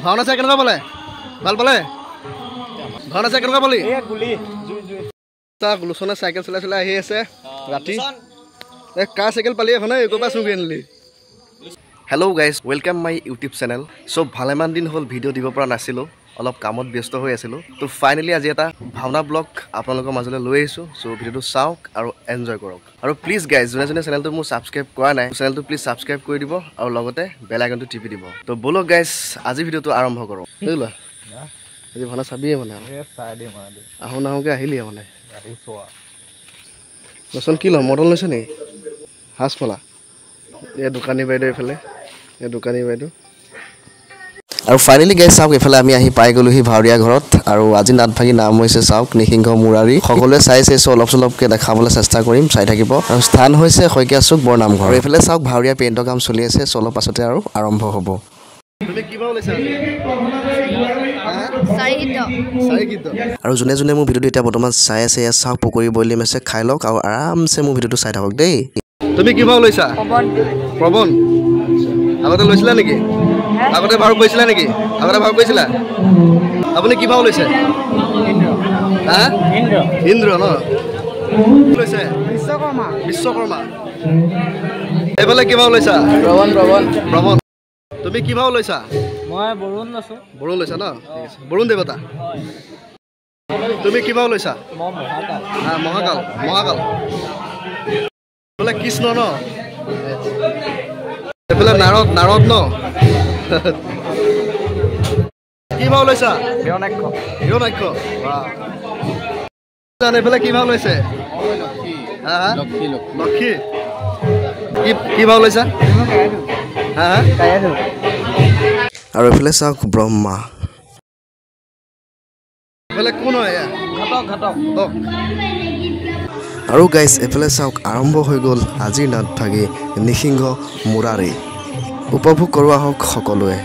ভাওনা চাই কেনেকুৱা পালে ভাল পালে ভাওনা চাই কেনেকুৱা পালি গুলুচনে চাইকেল চলাই চলাই আহি আছে ৰাতি কাৰ চাইকেল পালি এখন একো পৰা চুকি আনিলি hello' guys welcome my YouTube channel চ' ভালেমান দিন হ'ল ভিডিঅ' দিব পৰা নাছিলোঁ অলপ কামত ব্যস্ত হৈ আছিলোঁ তো ফাইনেলি আজি এটা ভাওনা ব্লগ আপোনালোকৰ মাজলৈ লৈ আহিছোঁ চ' ভিডিঅ'টো চাওক আৰু এনজয় কৰক আৰু প্লিজ গাইজ যোনে যোনে চেনেলটো মোৰ ছাবস্ক্ৰাইব কৰা নাই চেনেলটো প্লিজ ছাবস্ক্ৰাইব কৰি দিব আৰু লগতে বেল আইকনটো টিপি দিব তো ব'লক গাইজ আজি ভিডিঅ'টো আৰম্ভ কৰোঁ বুজিলা আজি ভাওনা চাবিয়ে মানে আহোঁ নাহোঁকৈ আহিলিয়ে মানে ৰচোন কি ল'ম মটন লৈছে নেকি সাজ পলা এই দোকানী বাইদেউ এইফালে এই দোকানী বাইদেউ আৰু ফাইনেলি গাইজ চাওক এইফালে আমি আহি পাই গ'লোহি ভাৱৰীয়া ঘৰত আৰু আজি নাটভাগী নাম হৈছে চাওক নিসিংহ মুৰাৰী সকলোৱে চাইছে চ' অলপ চলপকৈ দেখাবলৈ চেষ্টা কৰিম চাই থাকিব আৰু স্থান হৈছে শইকীয়া চুক বৰনামঘৰ আৰু এইফালে চাওক ভাৱৰীয়া পেইণ্টৰ কাম চলি আছে চ' অলপ পাছতে আৰু আৰম্ভ হ'ব আৰু যোনে যোনে মোৰ ভিডিঅ'টো এতিয়া বৰ্তমান চাই আছে ইয়াত চাওক পকৰি বইলিম আছে খাই লওক আৰু আৰামছে মোৰ ভিডিঅ'টো চাই থাকক দেই তুমি কি ভাও লৈছা প্ৰবন আগতে লৈছিলা নেকি আগতে ভাও কৰিছিলা নেকি আগতে ভাও কৰিছিলা আপুনি কি ভাও লৈছে হা ইন্দ্ৰ ন লৈছে বিশ্বকৰ্মা এইফালে কি ভাও লৈছা প্ৰবন তুমি কি ভাও লৈছা মই বৰুণ লৈছো বৰুণ লৈছা ন ঠিক আছে বৰুণ দেৱতা তুমি কি ভাও লৈছা মই মহাকাল হা মহাকাল এইফালে কৃষ্ণ ন এইফালে নাৰদ ন কি ভাও লৈছা হিৰণ্যাক্ষ এইফালে কি ভাও লৈছে লক্ষী কি ভাও লৈছা হা আৰু এইফালে চাওক ব্ৰহ্মা এইফালে কোন হয় ঘাটক আৰু গাইজ এইফালে চাওক আৰম্ভ হৈ গ'ল আজিৰ নাটভাগী নিসিংহ মুৰাৰী উপভোগ কৰোৱা হওক সকলোৱে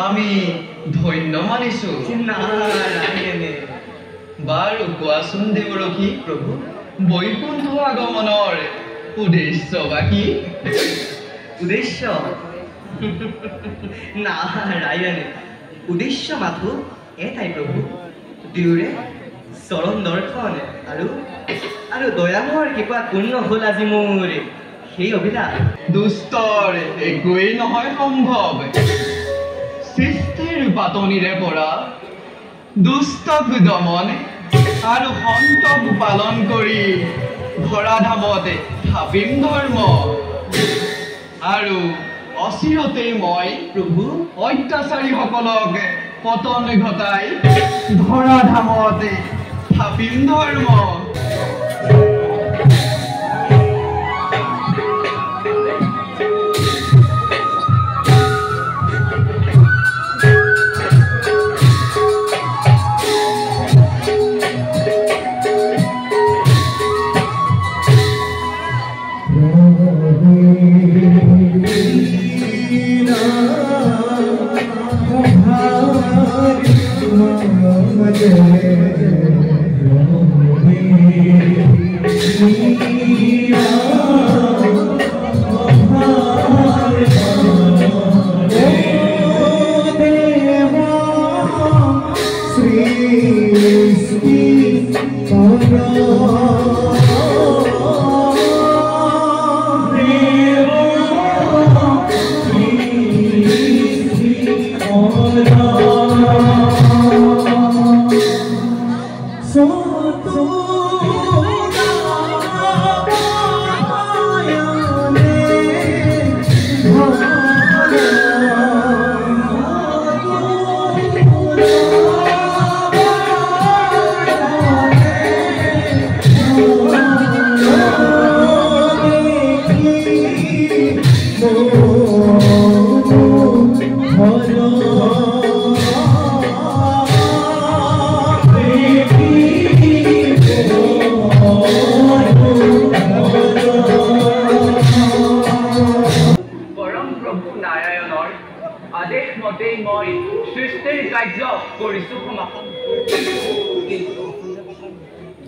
আমি ধন্য মানিছো বাৰু কোৱাচোন দেৱৰখী প্ৰভু বৈকুণ্ঠ আগমনৰ উদ্দেশ্য বাকি উদ্দেশ্য নাৰায়ণে উদ্দেশ্য মাথো এটাই প্ৰভু দুয়োৰে চৰণ দৰ্শন আৰু দয়াময়ৰ কৃপাত পূৰ্ণ হ'ল আজি মোৰ সেই অভিলাষ দুষ্টৰ একোৱেই নহয় সম্ভৱ সৃষ্টিৰ পাতনিৰে পৰা দুষ্টক দমন আৰু সন্তক পালন কৰি ধৰাধামত স্থাপিম ধৰ্ম আৰু অচিৰতেই মই প্ৰভু অত্যাচাৰীসকলক পতন ঘটাই ধৰাধামত স্থাপিম ধৰ্ম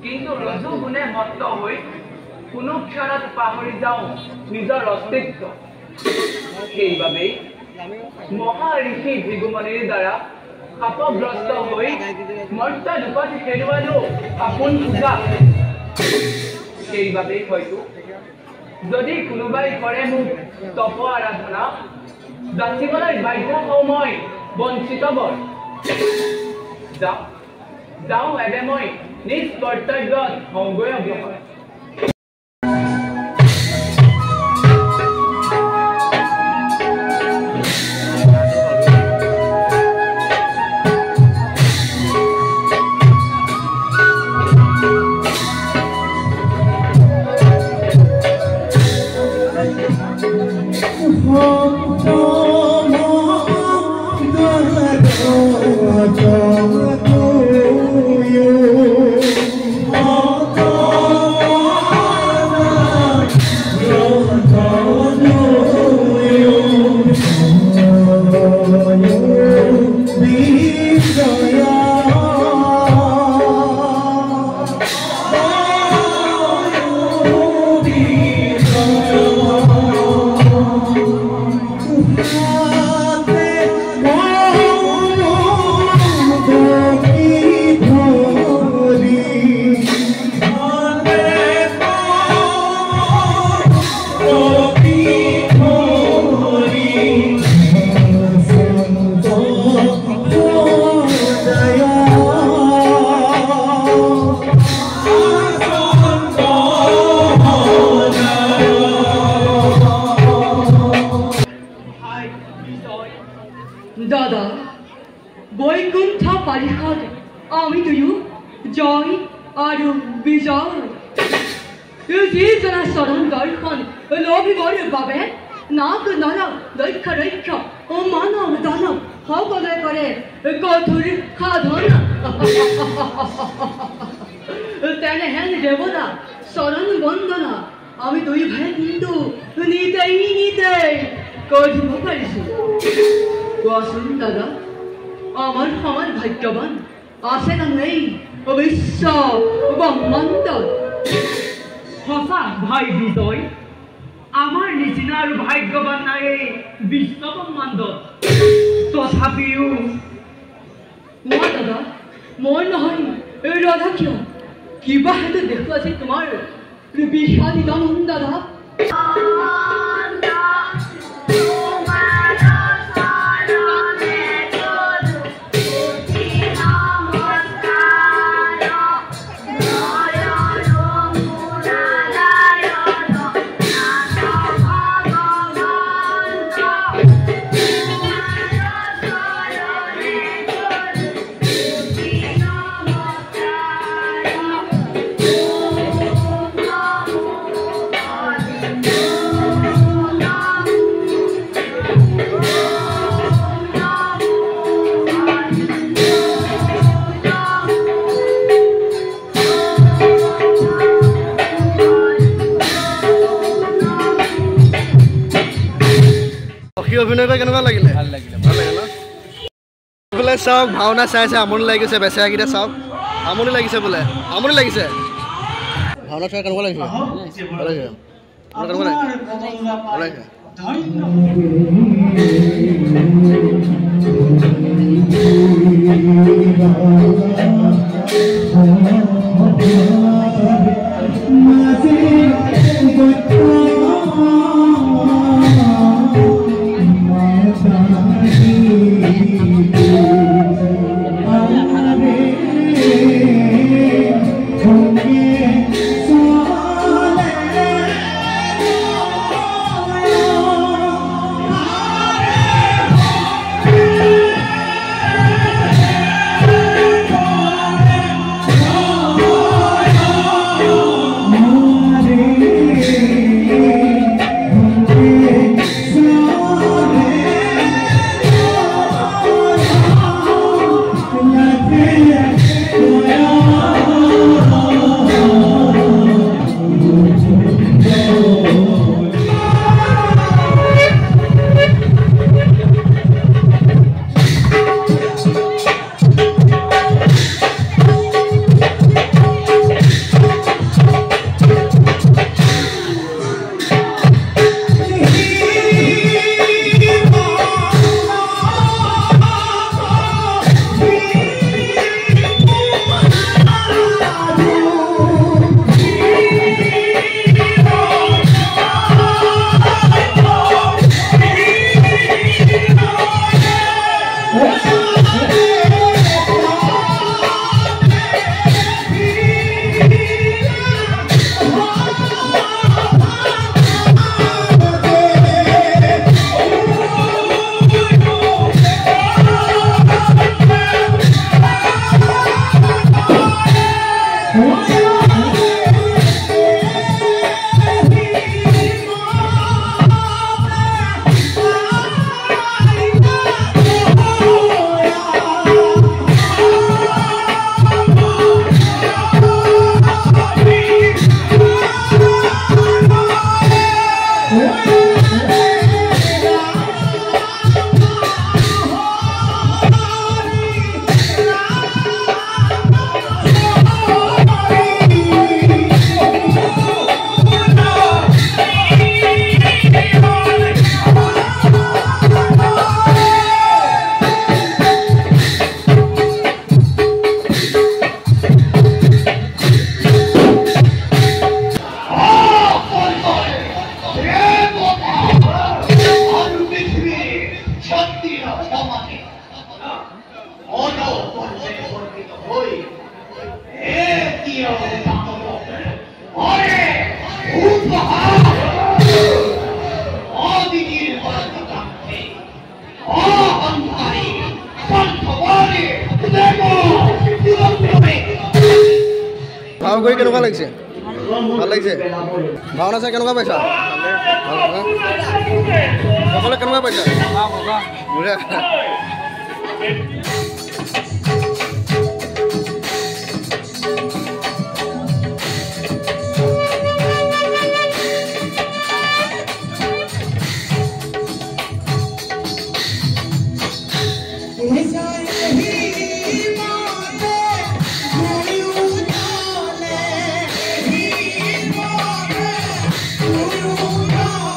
কিন্তু ৰজু গুণে মত্ত হৈ কোনো ক্ষণত পাহৰি যাওঁ নিজৰ অস্তিত্ব সেইবাবেই মহা ঋষি ভৃগুমণিৰ দ্বাৰা শাপগ্ৰস্ত হৈ মৰ্ত ৰূপত হেৰুৱালো আপোন পূজা সেইবাবেই হয়তো যদি কোনোবাই কৰে মোক তপ আৰাধনা যাচিবলৈ বাধ্য হওঁ মই বঞ্চিত বৰ যাওঁ এবে মই নিজ কৰ্তব্যত হওঁগৈ অগ্ৰসৰ দাদা বৈকুণ্ঠ পারিষদ আমি দুয়ো জয় আর বিজয় চরণ দর্শন লভিবর বাবে নাগ নারক দক্ষ রক্ষ ও মানব দানব সকলে করে কঠোর সাধন তেনেহেন দেবতা চরণ বন্দনা আমি দুই ভাই কিন্তু নিতেই কৰিব পাৰিছো কোৱাচোন দাদা আমাৰ সমান ভাগ্যবান আছে না নেই বিশ্ব ব্ৰহ্মাণ্ড সঁচা ভাই বিজয় আমাৰ নিচিনা আৰু ভাগ্যৱান নাই বিশ্ব ব্ৰহ্মাণ্ডত তথাপিও মই দাদা মই নহয় ৰাধা কিয় কিবা হেতু দেখুৱাইছে তোমাৰ বিষাদ ইমান দাদা অভিনয় কৰি কেনেকুৱা লাগিলে ভাল লাগিলে ন বোলে চাওক ভাওনা চাইছে আমনি লাগিছে বেচেৰাকেইটা চাওক আমনি লাগিছে বোলে আমনি লাগিছে ভাওনা চাই কেনেকুৱা লাগিছে ভাল লাগিছে কেনেকুৱা লাগিছে ভাও কৰি কেনেকুৱা লাগিছে ভাল লাগিছে ভাওনা চাই কেনেকুৱা পাইছা সকলোৱে কেনেকুৱা পাইছা বঢ়িয়া Oh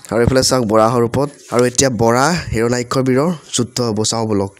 আৰু এইফালে চাওক বৰাহৰ ওপৰত আৰু এতিয়া বৰা হিৰণাক্ষৰ বীৰৰ যুদ্ধ হ'ব চাওঁ বলক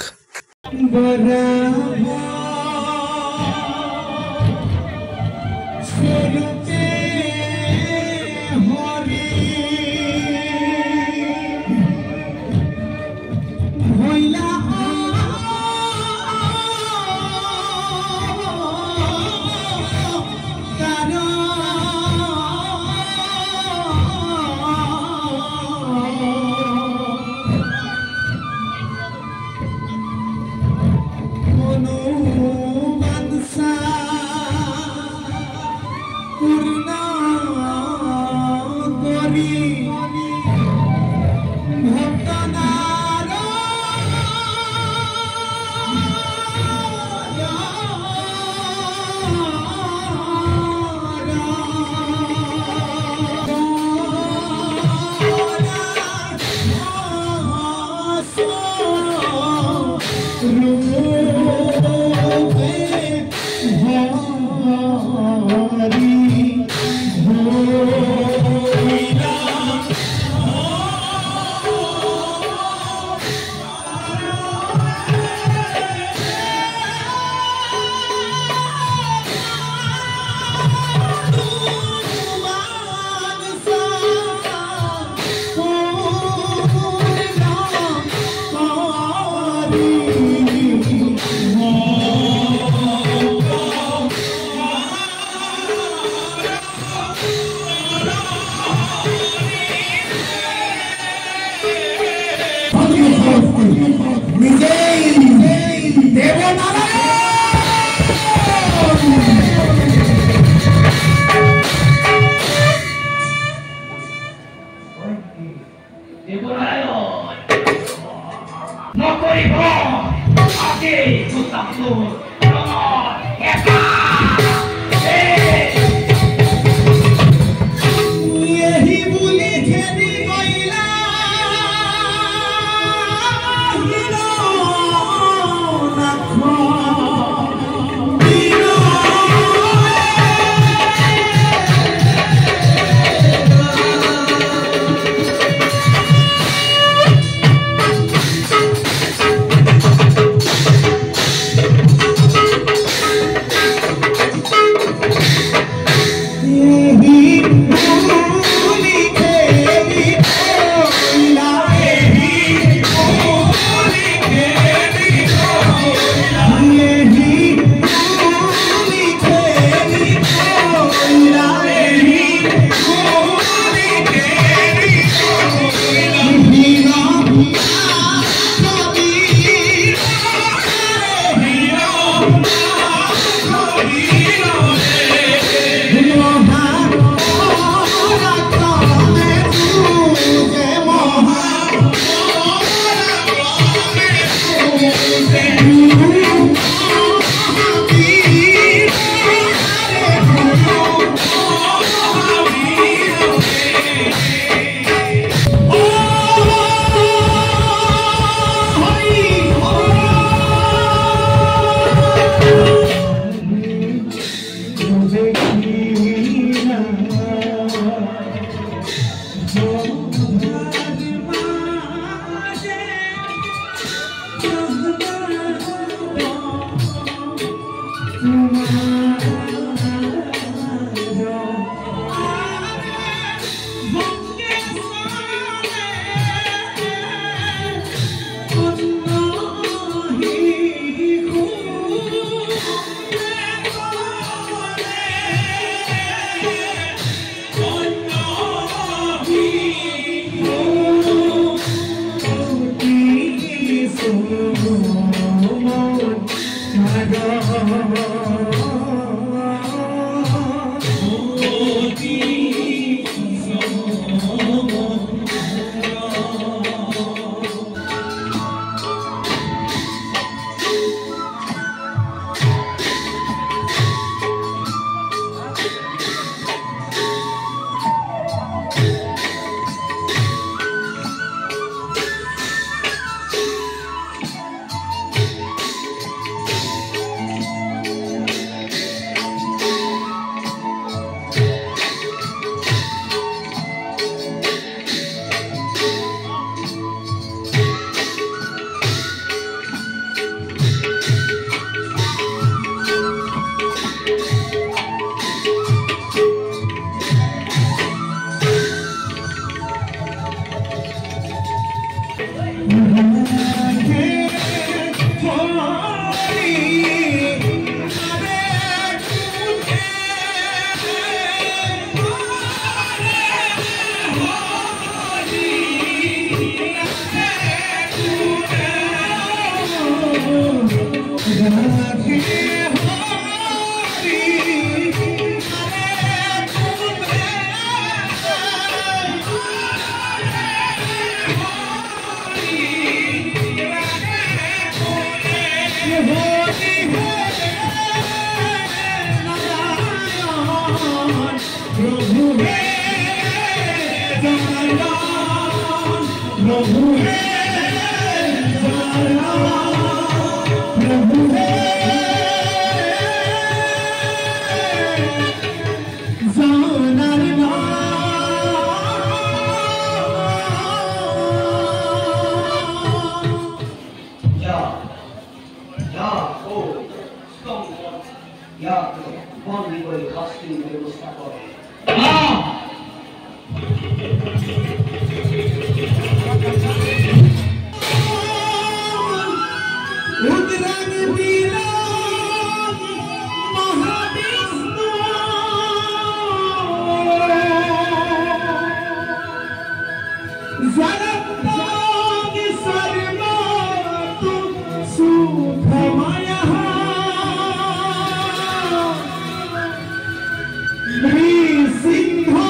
Singha,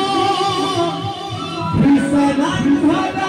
Krisanandhara.